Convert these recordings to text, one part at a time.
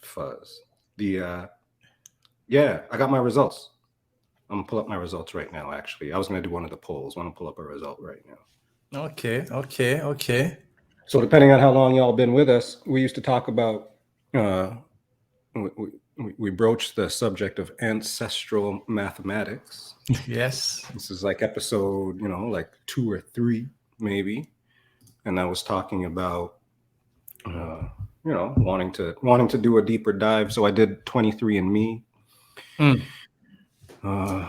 fuzz. Yeah, I got my results. I'm gonna pull up my results right now. Actually, I was gonna do one of the polls. I want to pull up a result right now. Okay. So depending on how long y'all been with us, we used to talk about. We broached the subject of ancestral mathematics. Yes. This is like episode, like 2 or 3 maybe, and I was talking about, wanting to do a deeper dive. So I did 23andMe. I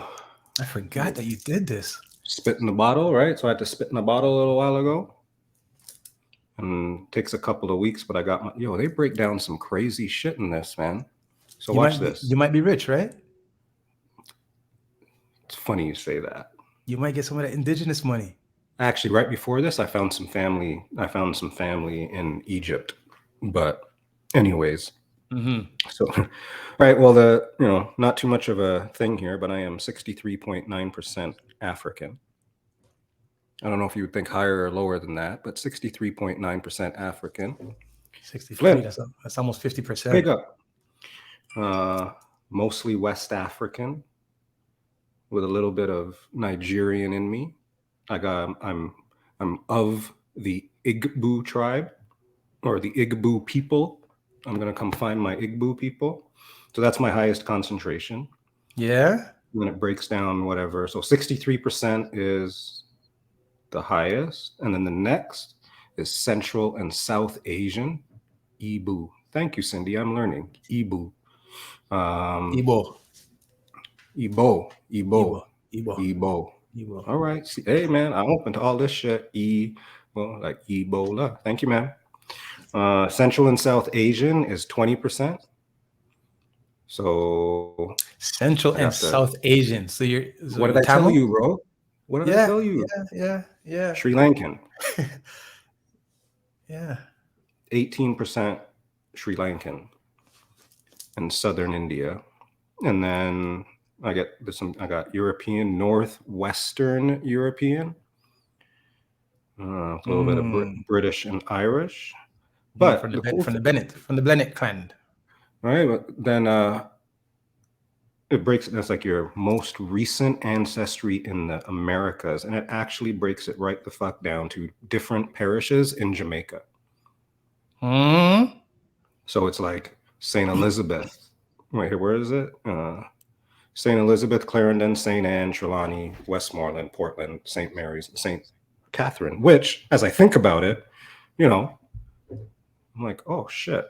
forgot that you did this. Spit in the bottle, right? So I had to spit in the bottle a little while ago. And it takes a couple of weeks, but I got they break down some crazy shit in this, man. So watch this. You might be rich, right? It's funny you say that. You might get some of that indigenous money. Actually, right before this, I found some family in Egypt. But anyways, so right, well, not too much of a thing here, but I am 63.9% African. I don't know if you would think higher or lower than that, but 63.9% African. 63, that's almost 50%. Big up. Mostly West African with a little bit of Nigerian in me. I'm of the Igbo tribe, or the Igbo people. I'm gonna come find my Igbo people. So that's my highest concentration. Yeah. When it breaks down, whatever. So 63% is the highest, and then the next is Central and South Asian, Igbo. Thank you, Cindy. I'm learning Igbo. Igbo. All right. See, hey, man, I'm open to all this shit. Like Ebola. Thank you, man. Central and South Asian is 20%. So Central and South Asian. So you're. So what did I tell you, bro? What did I tell you? Yeah. Sri Lankan. Yeah. 18% Sri Lankan and Southern India, and then I got European, Northwestern European, a little bit of British and Irish, but from the Bennett clan. Right, but then it breaks. That's like your most recent ancestry in the Americas, and it actually breaks it right the fuck down to different parishes in Jamaica. So it's like St. Elizabeth. Wait, where is it? St. Elizabeth, Clarendon, St. Anne, Trelawney, Westmoreland, Portland, St. Mary's, St. Catherine. Which, as I think about it, I'm like, oh shit.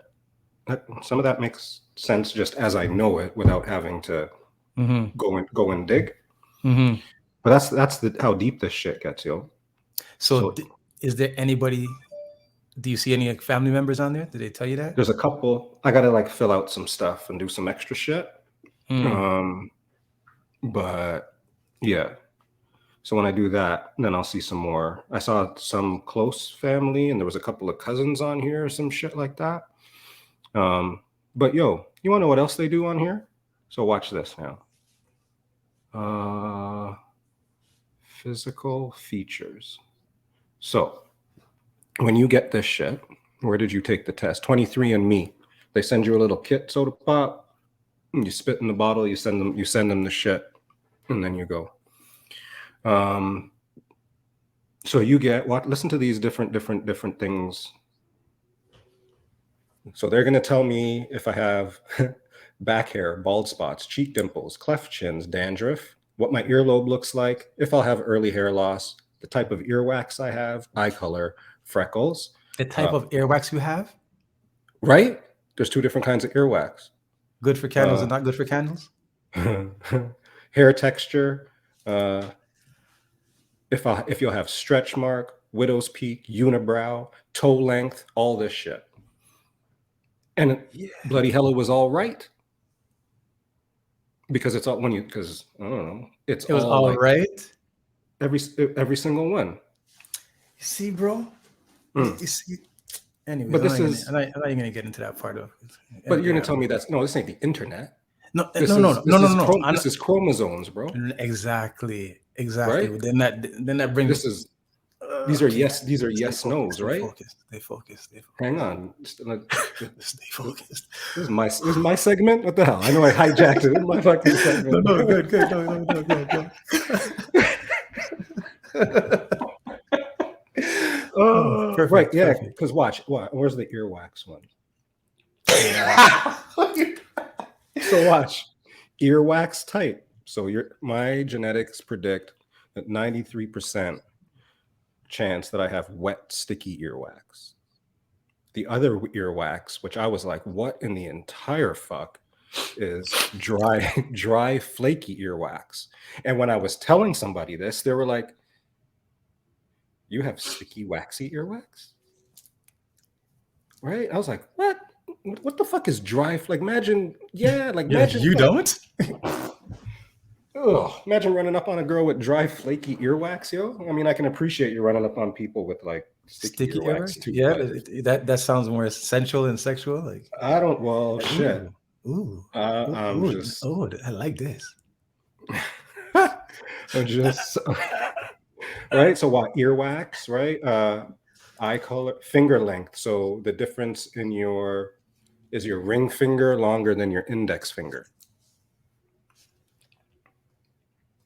Some of that makes sense just as I know it, without having to go and dig. But that's how deep this shit gets, yo. So is there anybody? Do you see any family members on there? Did they tell you that? There's a couple. I gotta like fill out some stuff and do some extra shit. But yeah. So when I do that, then I'll see some more. I saw some close family, and there was a couple of cousins on here or some shit like that. But yo, you wanna know what else they do on here? So watch this now. Physical features. So when you get this shit, where did you take the test? 23andMe. They send you a little kit, soda pop. You spit in the bottle. You send them the shit, and then you go. So you get what? Listen to these different things. So they're gonna tell me if I have back hair, bald spots, cheek dimples, cleft chins, dandruff, what my earlobe looks like, if I'll have early hair loss, the type of earwax I have, eye color, freckles. The type of earwax you have? Right? There's 2 different kinds of earwax. Good for candles and not good for candles? Hair texture, if you'll have stretch mark, widow's peak, unibrow, toe length, all this shit. And bloody hell, it was all right. Because it's all because I don't know. It was all like, right. Every single one. You see, bro. You see. Anyway, but I'm not even gonna get into that part of it. But you're gonna tell me this ain't the internet. No. This is chromosomes, bro. Exactly. Right? Then that brings. These are yes nos, right? Stay focused. Hang on. Stay focused. This is my segment? What the hell? I know I hijacked it. This is my fucking segment. No, good. Go. Perfect, right, yeah. Because watch, where's the earwax one? So watch, earwax type. So my genetics predict that 93% chance that I have wet, sticky earwax. The other earwax, which I was like, what in the entire fuck, is dry, flaky earwax. And when I was telling somebody this, they were like, you have sticky, waxy earwax? Right? I was like, what? What the fuck is dry? Like, imagine, imagine. You don't? Ugh, imagine running up on a girl with dry, flaky earwax, yo. I mean, I can appreciate you running up on people with like sticky earwax too. Yeah, that sounds more sensual and sexual. Like, I don't. Well, shit. I like this. Right. So what? Earwax, right? Eye color, finger length. So the difference in is your ring finger longer than your index finger?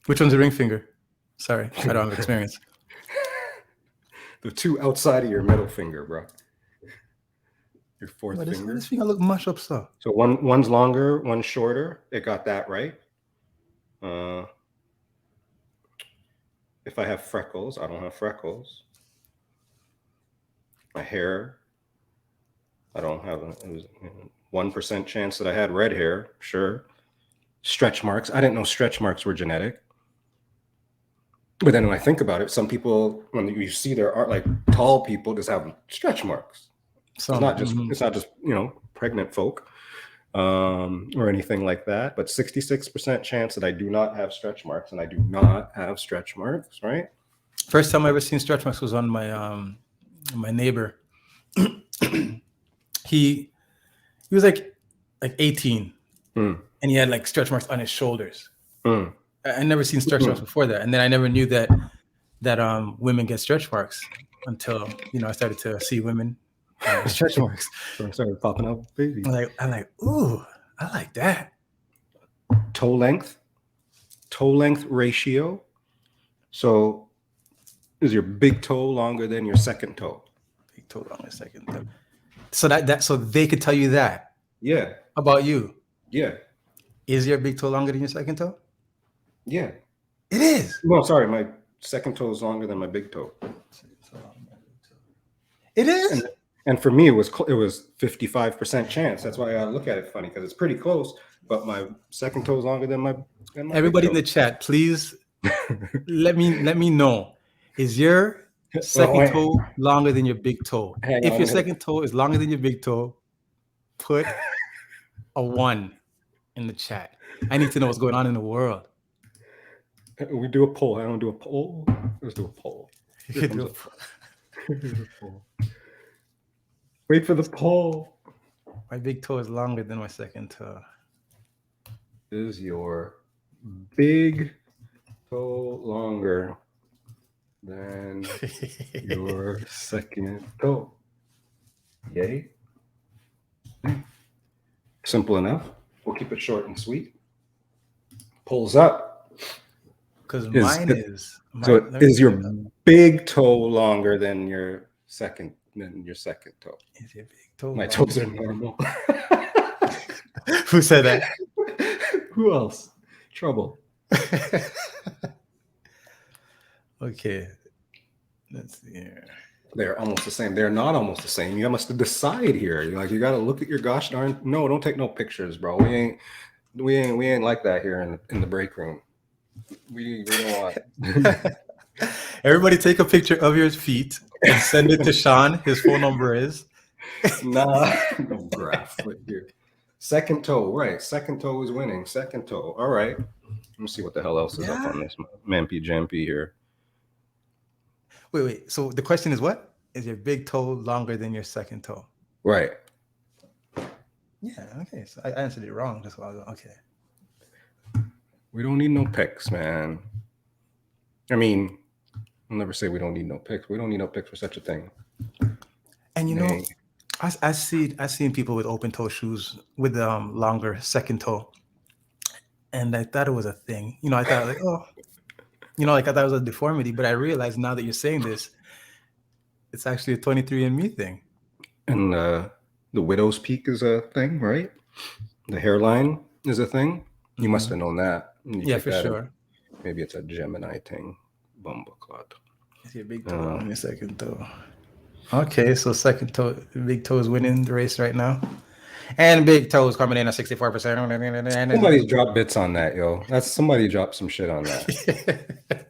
Which one's the ring finger? Sorry, I don't have experience. The two outside of your middle finger, bro. Your fourth finger. This finger look much up, so. So one's longer, one's shorter. It got that right. If I have freckles, I don't have freckles. My hair, I don't have. It was 1% chance that I had red hair. Sure. Stretch marks. I didn't know stretch marks were genetic. But then when I think about it, some people, when you see there are like tall people, just have stretch marks. So it's not just pregnant folk or anything like that. But 66% chance that I do not have stretch marks, and I do not have stretch marks. Right. First time I ever seen stretch marks was on my neighbor. he was like 18, and he had like stretch marks on his shoulders. I never seen stretch marks before that, and then I never knew that women get stretch marks until I started to see women with stretch marks. So I started popping up, baby. I'm like, ooh, I like that. Toe length ratio. So, is your big toe longer than your second toe? Big toe longer than second toe. So they could tell you that. Yeah. About you. Yeah. Is your big toe longer than your second toe? Yeah. It is. No, sorry, my second toe is longer than my big toe. It is. And for me, it was 55% chance. That's why I look at it funny, because it's pretty close. But my second toe is longer than my. Everybody in the chat, please let me know. Is your second toe longer than your big toe? If your second toe is longer than your big toe, put a 1 in the chat. I need to know what's going on in the world. We do a poll. I don't do a poll. Let's do a poll. Wait for the poll. My big toe is longer than my second toe. Is your big toe longer than your second toe? Yay. Simple enough. We'll keep it short and sweet. Polls up. Because mine is. Is your big toe longer than your second toe? Is your big toe? My toes are normal. Who said that? Who else? Trouble. Okay. Let's see here. They're almost the same. They're not almost the same. You must decide here. You got to look at your gosh darn. No, don't take no pictures, bro. We ain't like that here in the break room. We don't want. Everybody take a picture of your feet and send it to Sean. His phone number is. Nah, no graph right here. Second toe, right? Second toe is winning. Second toe. All right. Let me see what the hell else is up on this Mampy Jampy here. Wait. So the question is, what is your big toe longer than your second toe? Right. Yeah. Okay. So I answered it wrong. That's why I was okay. We don't need no pics, man. I mean, I'll never say we don't need no pics. We don't need no pics for such a thing. And you know, I seen people with open toe shoes with longer second toe, and I thought it was a thing. You know, I thought like, oh, you know, like I thought it was a deformity, but I realized now that you're saying this, it's actually a 23andMe thing. And the widow's peak is a thing, right? The hairline is a thing. You must have known that. Yeah, for sure. Maybe it's a Gemini thing. Bumbleclot. Is your big toe on your second toe? Okay, so second toe, big toe is winning the race right now. And big toe is coming in at 64%. Somebody dropped bits on that, yo. Somebody dropped some shit on that.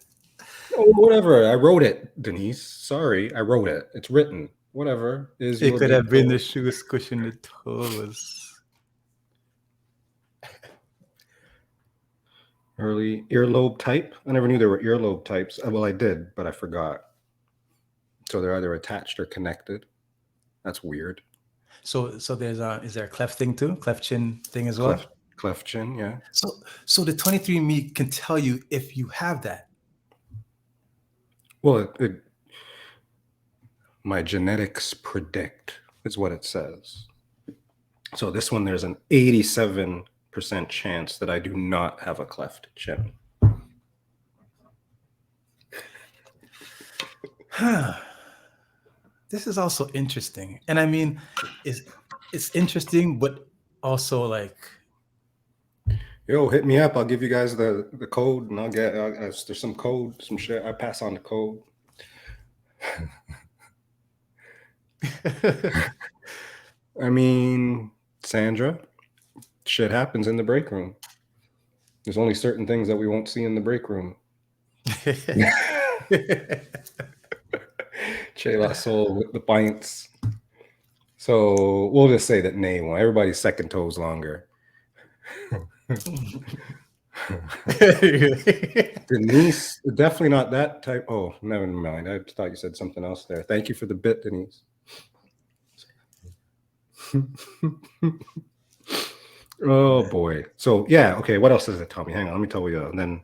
Oh, whatever. I wrote it, Denise. Sorry, I wrote it. It's written. Whatever. It could have been the shoe squishing the toes. Early earlobe type. I never knew there were earlobe types. Well, I did, but I forgot. So they're either attached or connected. That's weird. So there's is there a cleft thing too? Cleft chin thing as well? Cleft chin, yeah. So the 23andMe can tell you if you have that. Well, my genetics predict is what it says. So this one, there's an 87% chance that I do not have a cleft chin. This is also interesting. And I mean, it's interesting, but also like, yo, hit me up. I'll give you guys the code, and I'll get there's some code, some shit. I pass on the code. I mean, Sandra, shit happens in the break room. There's only certain things that we won't see in the break room. Che La Soul with the pints. So we'll just say that Nay won. Everybody's second toe's longer. Denise, definitely not that type. Oh, never mind. I thought you said something else there. Thank you for the bit, Denise. Oh boy. So yeah, okay. What else does it tell me? Hang on, let me tell you. And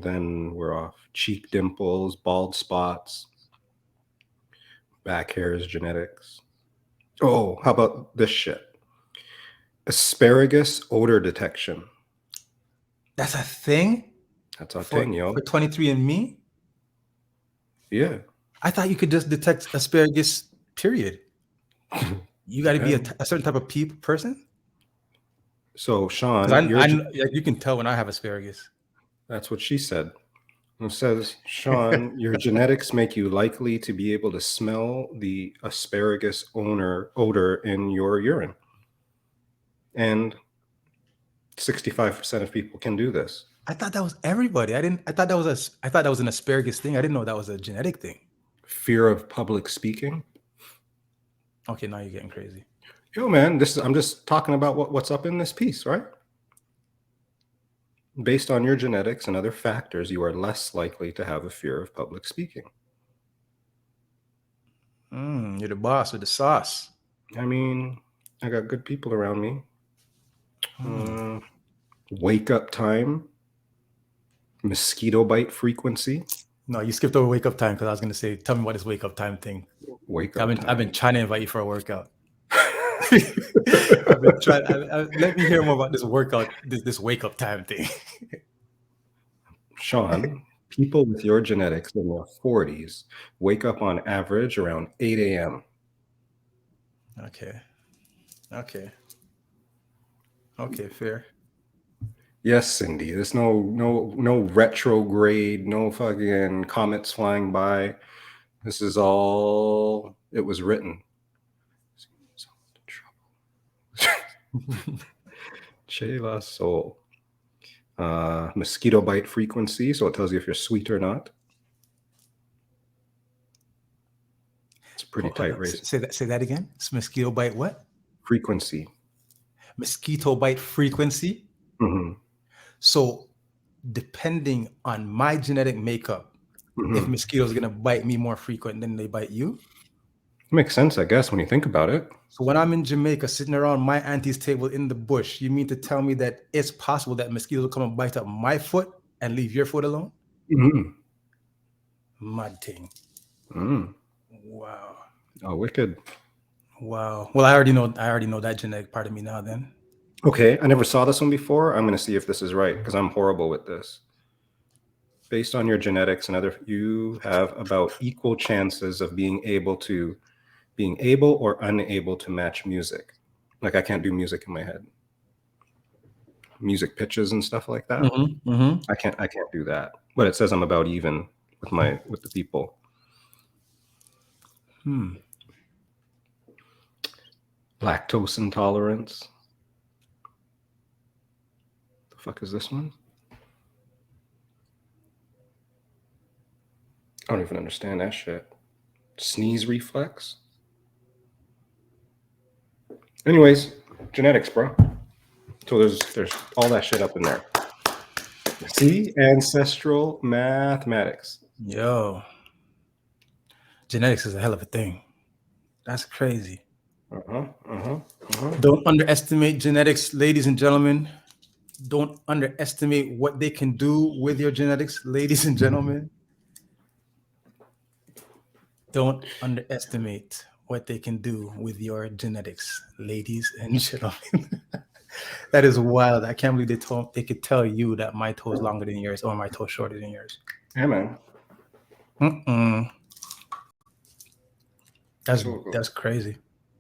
then we're off. Cheek dimples, bald spots, back hairs, genetics. Oh, how about this shit? Asparagus odor detection. That's a thing? That's a thing, yo. For 23andMe? Yeah. I thought you could just detect asparagus, period. You got to be a certain type of person? So, Sean, you can tell when I have asparagus. That's what she said. It says, Sean, your genetics make you likely to be able to smell the asparagus odor in your urine. And 65% of people can do this. I thought that was everybody. I thought that was an asparagus thing. I didn't know that was a genetic thing. Fear of public speaking. Okay, now you're getting crazy. Yo, man, I'm just talking about what's up in this piece, right? Based on your genetics and other factors, you are less likely to have a fear of public speaking. You're the boss with the sauce. I mean, I got good people around me. Wake up time, mosquito bite frequency. No, you skipped over wake up time because I was going to say, tell me what this wake up time thing. I've been trying to invite you for a workout. I've been trying. Let me hear more about this workout, this wake up time thing. Sean, people with your genetics in their 40s wake up on average around 8 a.m. Okay, fair. Yes, Cindy. There's no retrograde, no fucking comets flying by. This is all it was written. Che La Soul. Mosquito bite frequency, so it tells you if you're sweet or not. It's a pretty tight race. Say that again. It's mosquito bite what? Frequency. Mosquito bite frequency. Mm-hmm. So depending on my genetic makeup, if mosquitoes are gonna bite me more frequent than they bite you. Makes sense, I guess, when you think about it. So when I'm in Jamaica sitting around my auntie's table in the bush, you mean to tell me that it's possible that mosquitoes will come and bite up my foot and leave your foot alone? Mm-hmm. Mud thing. Mm. Wow. Oh, wicked. Wow. Well, I already know that genetic part of me now then. Okay, I never saw this one before. I'm going to see if this is right because I'm horrible with this. Based on your genetics and other, you have about equal chances of being able or unable to match music. Like I can't do music in my head. Music pitches and stuff like that. Mm-hmm, mm-hmm. I can't do that. But it says I'm about even with the people. Lactose intolerance. The fuck is this one? I don't even understand that shit. Sneeze reflex. Anyways, genetics, bro. So there's all that shit up in there. See, ancestral mathematics. Yo, genetics is a hell of a thing. That's crazy. Don't underestimate genetics, ladies and gentlemen. Don't underestimate what they can do with your genetics, ladies and gentlemen. Don't underestimate what they can do with your genetics, ladies and gentlemen. That is wild. I can't believe they could tell you that my toe is longer than yours or my toe shorter than yours. Yeah, man. That's crazy.